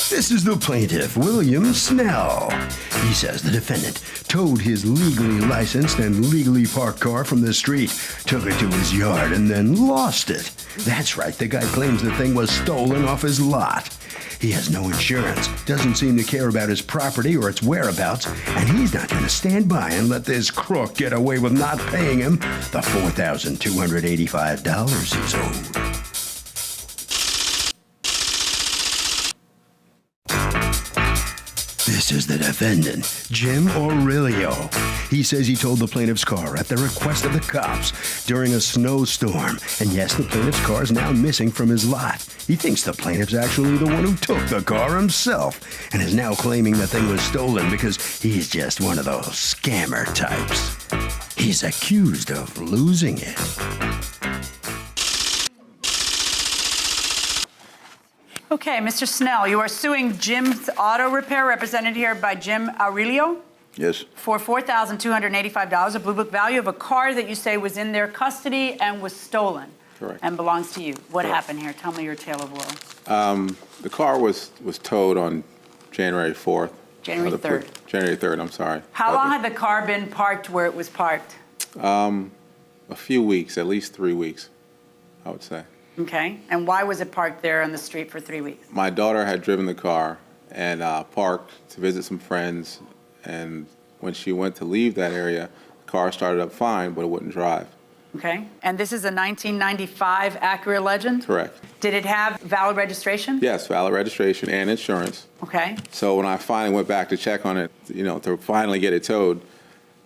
This is the plaintiff, William Snell. He says the defendant towed his legally licensed and legally parked car from the street, took it to his yard, and then lost it. That's right, the guy claims the thing was stolen off his lot. He has no insurance, doesn't seem to care about his property or its whereabouts, and he's not going to stand by and let this crook get away with not paying him the $4,285 he's owed. This is the defendant, Jim Aurelio. He says he towed the plaintiff's car at the request of the cops during a snowstorm. And yes, the plaintiff's car is now missing from his lot. He thinks the plaintiff's actually the one who took the car himself and is now claiming the thing was stolen because he's just one of those scammer types. He's accused of losing it. Okay, Mr. Snell, you are suing Jim's Auto Repair, represented here by Jim Aurelio. Yes. For $4,285, a Blue Book value of a car that you say was in their custody and was stolen. Correct. And belongs to you. What Correct. happened here? Tell me your tale of woe. The car was towed on January 4th. January 3rd. January 3rd, I'm sorry. How long had the car been parked where it was parked? A few weeks, at least 3 weeks, I would say. Okay. And why was it parked there on the street for 3 weeks? My daughter had driven the car and parked to visit some friends, and when she went to leave that area, the car started up fine, but it wouldn't drive. Okay. And this is a 1995 Acura Legend? Correct. Did it have valid registration? Yes, valid registration and insurance. Okay. So when I finally went back to check on it, to finally get it towed,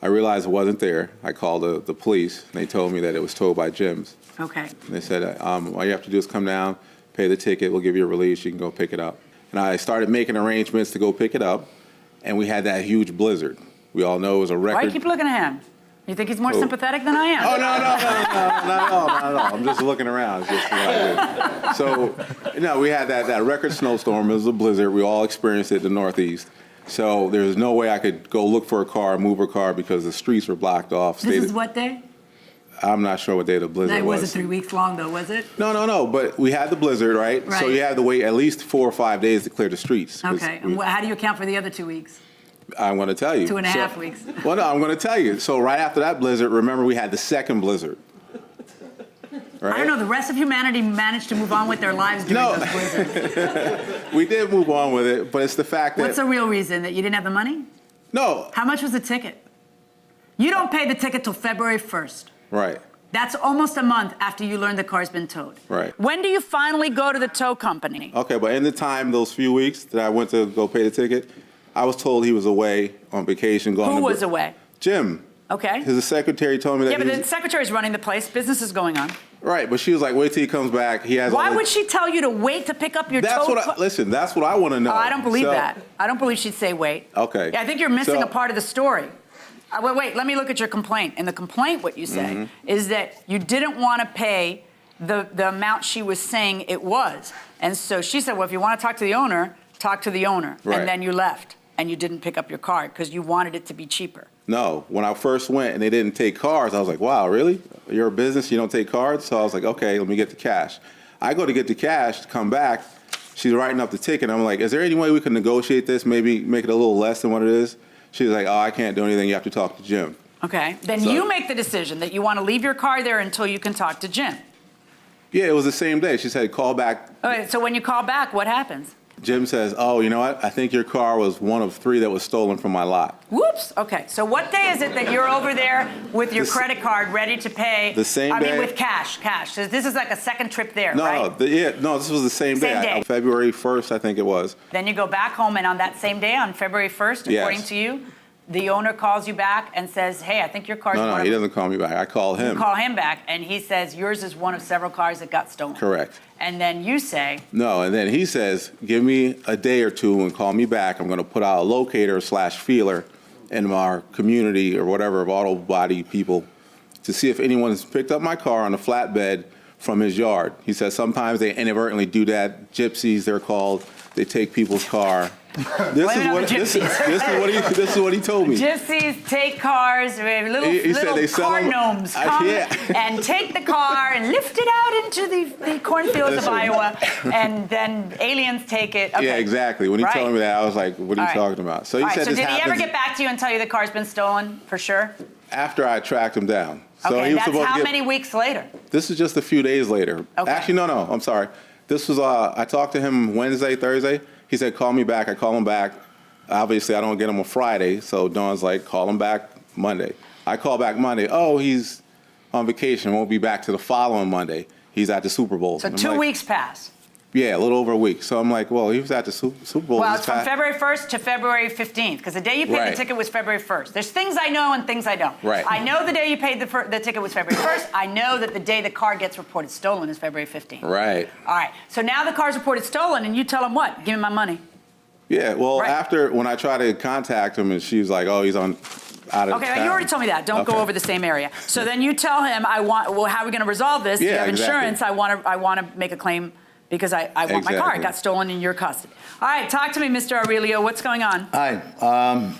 I realized it wasn't there. I called the police, and they told me that it was towed by Jim's. Okay. And they said, all you have to do is come down, pay the ticket, we'll give you a release, you can go pick it up. And I started making arrangements to go pick it up, and we had that huge blizzard. We all know it was a record. Why do you keep looking at him? You think he's more sympathetic than I am? Oh, no, not at all. I'm just looking around. It's just what I do. So, we had that record snowstorm. It was a blizzard. We all experienced it in the Northeast. So there's no way I could go look for a car, move a car, because the streets were blocked off. This is what day? I'm not sure what day the blizzard It was. wasn't 3 weeks long, though, was it? No. But we had the blizzard, right? So you had to wait at least 4 or 5 days to clear the streets. Okay. And how do you account for the other 2 weeks? I'm going to tell you. 2.5 weeks. Well, no, I'm going to tell you. So right after that blizzard, remember we had the second blizzard. Right? I don't know. The rest of humanity managed to move on with their lives during those blizzards. We did move on with it, but it's the fact that... What's the real reason? That you didn't have the money? No. How much was the ticket? You don't pay the ticket till February 1st. Right. That's almost a month after you learn the car's been towed. Right. When do you finally go to the tow company? Okay, but in the time, those few weeks that I went to go pay the ticket, I was told he was away on vacation. Who was away? Jim. Okay. His secretary told me that. Yeah, but the secretary's running the place. Business is going on. Right, but she was like, wait till he comes back. He has. Why would she tell you to wait to pick up your tow? Listen, that's what I want to know. Oh, I don't believe that. I don't believe she'd say wait. Okay. Yeah, I think you're missing a part of the story. Wait, let me look at your complaint. In the complaint, what you say is that you didn't want to pay the amount she was saying it was. And so she said, well, if you want to talk to the owner, talk to the owner. Right. And then you left, and you didn't pick up your car because you wanted it to be cheaper. No, when I first went and they didn't take cards, I was like, wow, really? You're a business, you don't take cards? So I was like, okay, let me get the cash. I go to get the cash to come back. She's writing up the ticket. I'm like, is there any way we can negotiate this, maybe make it a little less than what it is? She's like, oh, I can't do anything. You have to talk to Jim. Okay. Then you make the decision that you want to leave your car there until you can talk to Jim. Yeah, it was the same day. She said, call back. Okay, so when you call back, what happens? Jim says, oh, you know what? I think your car was one of 3 that was stolen from my lot. Whoops. Okay. So what day is it that you're over there with your credit card ready to pay? The same day? I mean, with cash. So this is like a second trip there, no, right? No, this was the same day. February 1st, I think it was. Then you go back home, and on that same day, on February 1st, according to you, the owner calls you back and says, hey, I think your car's one of... No, he doesn't call me back. I call him. You call him back, and he says, yours is one of several cars that got stolen. Correct. And then you say... No, and then he says, give me a day or two and call me back. I'm going to put out a locator / feeler in our community or whatever of auto body people to see if anyone's picked up my car on a flatbed from his yard. He says sometimes they inadvertently do that. Gypsies, they're called. They take people's car This is what he told me. Gypsies take cars, little they sell car them. gnomes come and take the car and lift it out into the cornfields of Iowa, and then aliens take it. Okay. Yeah, exactly. When he told me that, I was like, what are you talking about? So he said so this did he ever happens get back to you and tell you the car's been stolen, for sure? after I tracked him down. So okay, he was that's supposed how to many weeks later? This is just a few days later. Okay. Actually, no, I'm sorry. This was, I talked to him Wednesday, Thursday. He said, call me back. I call him back. Obviously, I don't get him on Friday, so Dawn's like, call him back Monday. I call back Monday. Oh, he's on vacation. Won't be back to the following Monday. He's at the Super Bowl. So 2 weeks pass. Yeah, a little over a week. So I'm like, well, he was at the Super Bowl. Well, it's from February 1st to February 15th, because the day you paid the ticket was February 1st. There's things I know and things I don't. Right. I know the day you paid the ticket was February 1st. I know that the day the car gets reported stolen is February 15th. Right. All right. So now the car's reported stolen, and you tell him what? Give me my money. Yeah, well, after, when I tried to contact him, and she was like, oh, he's out of town. Okay, you already told me that. Don't go over the same area. So then you tell him, how are we going to resolve this? Yeah, you have exactly. insurance. I want to make a claim because I want my car. It got stolen in your custody. All right, talk to me, Mr. Aurelio. What's going on? Hi.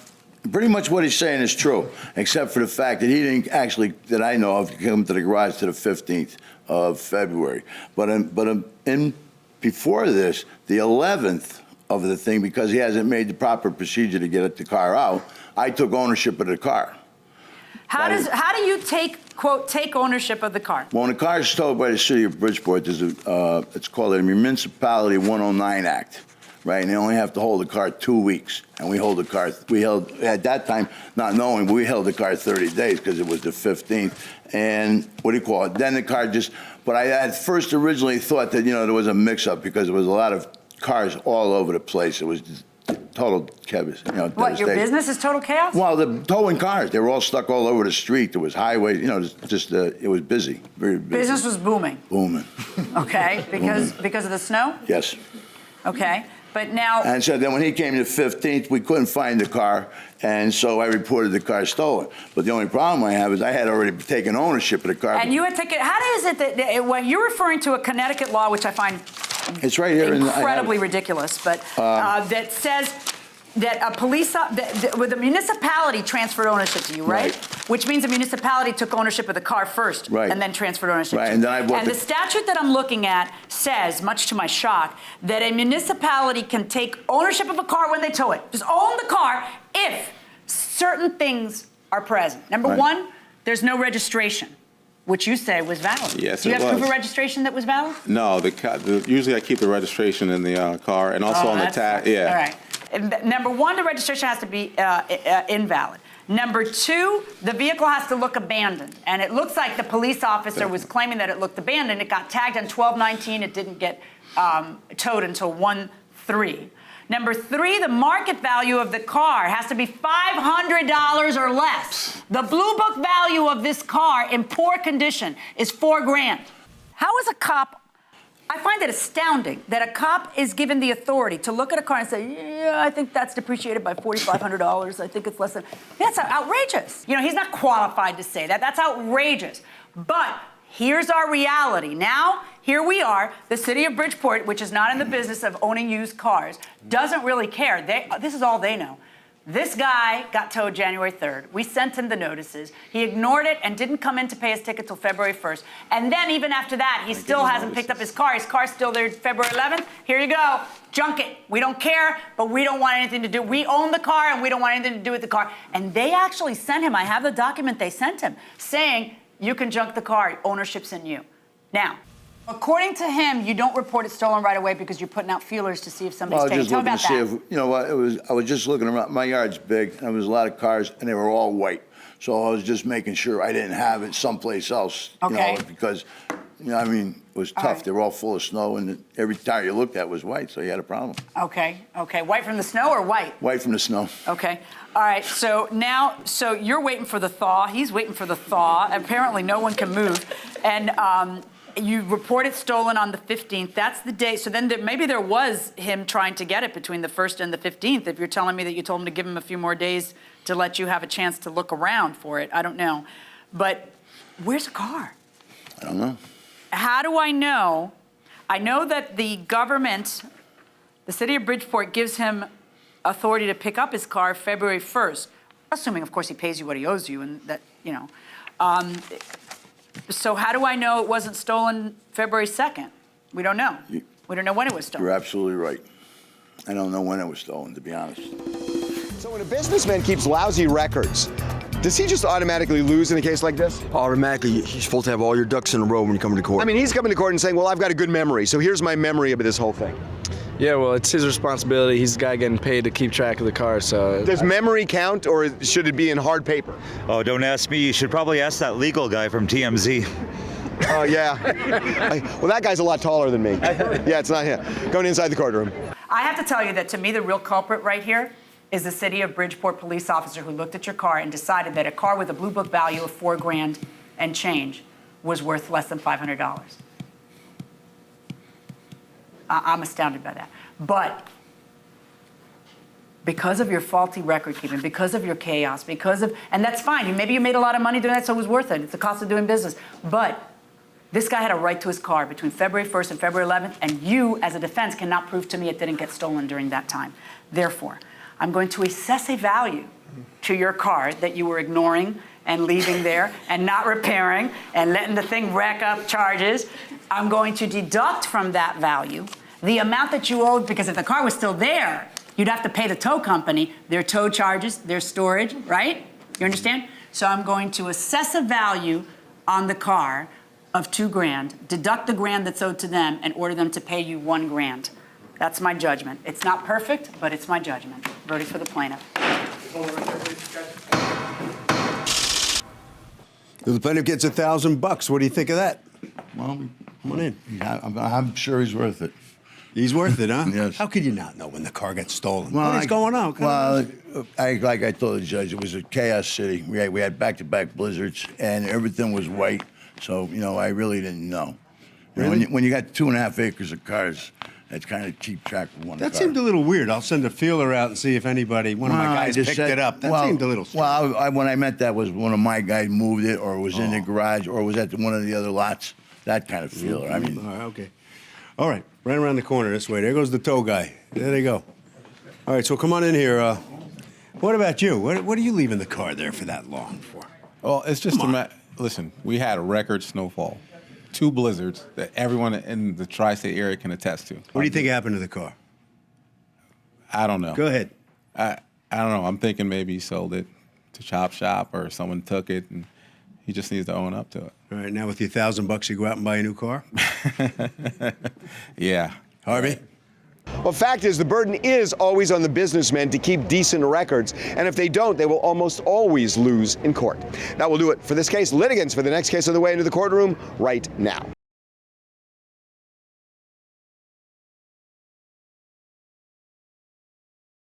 Pretty much what he's saying is true, except for the fact that he didn't actually, that I know of, come to the garage to the 15th of February. But before this, the 11th of the thing, because he hasn't made the proper procedure to get the car out, I took ownership of the car. How do you take ownership of the car? Well, when a car is towed by the city of Bridgeport, there's it's called a Municipality 109 Act, right? And they only have to hold the car 2 weeks. And we held, at that time, not knowing, we held the car 30 days because it was the 15th. And then the car but I had first originally thought that, there was a mix-up because there was a lot of cars all over the place. It was just total chaos. What, your business is total chaos? Well, the towing cars, they were all stuck all over the street. There was highways, it was busy, very busy. Business was booming. Booming. Okay, because of the snow? Yes. Okay, but now... And so then when he came to the 15th, we couldn't find the car, and so I reported the car stolen. But the only problem I have is I had already taken ownership of the car. And you had taken... How is it that when you're referring to a Connecticut law, which I find... It's right here. Incredibly ridiculous, but that says that the municipality transferred ownership to you, right? Which means the municipality took ownership of the car first, and then transferred ownership to you. And then I bought the statute that I'm looking at says, much to my shock, that a municipality can take ownership of a car when they tow it. Just own the car if certain things are present. Number one, there's no registration, which you say was valid. Yes, Do you it have was. proof of registration that was valid? No, usually I keep the registration in the car and also on the tag. Yeah. All right. Number one, the registration has to be invalid. Number two, the vehicle has to look abandoned. And it looks like the police officer was claiming that it looked abandoned. It got tagged on 12/19. It didn't get towed until 1/3. Number three, the market value of the car has to be $500 or less. The Blue Book value of this car in poor condition is $4,000. How is a cop? I find it astounding that a cop is given the authority to look at a car and say, yeah, I think that's depreciated by $4,500. I think it's less than. That's outrageous. He's not qualified to say that. That's outrageous. But here's our reality. Now, here we are. The city of Bridgeport, which is not in the business of owning used cars, doesn't really care. This is all they know. This guy got towed January 3rd. We sent him the notices. He ignored it and didn't come in to pay his ticket till February 1st. And then even after that, he still hasn't picked up his car. His car's still there February 11th. Here you go. Junk it. We don't care, but we don't want anything to do. We own the car, and we don't want anything to do with the car. And they actually sent him, I have the document they sent him, saying, you can junk the car. Ownership's in you. Now, according to him, you don't report it stolen right away because you're putting out feelers to see if somebody's taking it. Tell me about that. I was just looking around. My yard's big, and there was a lot of cars, and they were all white. So I was just making sure I didn't have it someplace else, because, it was tough. Right. They were all full of snow, and every tire you looked at was white, so you had a problem. Okay. White from the snow or white? White from the snow. Okay. All right, so you're waiting for the thaw. He's waiting for the thaw. Apparently no one can move. And you report it stolen on the 15th. That's the day. So then maybe there was him trying to get it between the 1st and the 15th. If you're telling me that you told him to give him a few more days to let you have a chance to look around for it, I don't know. But where's the car? I don't know. How do I know? I know that the government, the city of Bridgeport, gives him authority to pick up his car February 1st, assuming, of course, he pays you what he owes you, and that, you know. So how do I know it wasn't stolen February 2nd? We don't know. We don't know when it was stolen. You're absolutely right. I don't know when it was stolen, to be honest. So when a businessman keeps lousy records, does he just automatically lose in a case like this? Automatically, you're supposed to have all your ducks in a row when you come to court. I mean, he's coming to court and saying, well, I've got a good memory, so here's my memory of this whole thing. Yeah, well, it's his responsibility. He's the guy getting paid to keep track of the car, so... Does memory count, or should it be in hard paper? Oh, don't ask me. You should probably ask that legal guy from TMZ. Oh, yeah. Well, that guy's a lot taller than me. Yeah, it's not him. Going inside the courtroom. I have to tell you that, to me, the real culprit right here is the city of Bridgeport police officer who looked at your car and decided that a car with a blue book value of $4 grand and change was worth less than $500. I'm astounded by that. But because of your faulty record keeping, because of your chaos, and that's fine. Maybe you made a lot of money doing that, so it was worth it. It's the cost of doing business. But this guy had a right to his car between February 1st and February 11th, and you, as a defense, cannot prove to me it didn't get stolen during that time. Therefore, I'm going to assess a value to your car that you were ignoring and leaving there and not repairing and letting the thing rack up charges. I'm going to deduct from that value the amount that you owed, because if the car was still there, you'd have to pay the tow company their tow charges, their storage, right? You understand? So I'm going to assess a value on the car of $2 grand, deduct the grand that's owed to them, and order them to pay you $1 grand. That's my judgment. It's not perfect, but it's my judgment. Voting for the plaintiff. The plaintiff gets $1,000. What do you think of that? Well, Come on in. I'm sure he's worth it. He's worth it, huh? Yes. How could you not know when the car gets stolen? Well, What is going on? Like I told the judge, it was a chaos city. We had back-to-back blizzards, and everything was white. So, you know, I really didn't know. You know, Really? when you got 2.5 acres of cars, that's kind of keep track of one That car. seemed a little weird. I'll send a feeler out and see if anybody, one of my guys picked it up. That seemed a little strange. Well, when I meant that was one of my guys moved it, or was in the garage, or was at one of the other lots. That kind of feeler. I mean, All right, okay. All right, right around the corner this way. There goes the tow guy. There they go. All right, so come on in here. What about you? What are you leaving the car there for that long for? Well, it's just listen, we had a record snowfall, 2 blizzards that everyone in the tri-state area can attest to. What do you think happened to the car? I don't know. Go ahead. I don't know. I'm thinking maybe he sold it to Chop Shop or someone took it and he just needs to own up to it. All right, now with your $1,000, you go out and buy a new car? Yeah. Harvey? Well, fact is, the burden is always on the businessmen to keep decent records, and if they don't, they will almost always lose in court. That will do it for this case. Litigants for the next case on the way into the courtroom right now.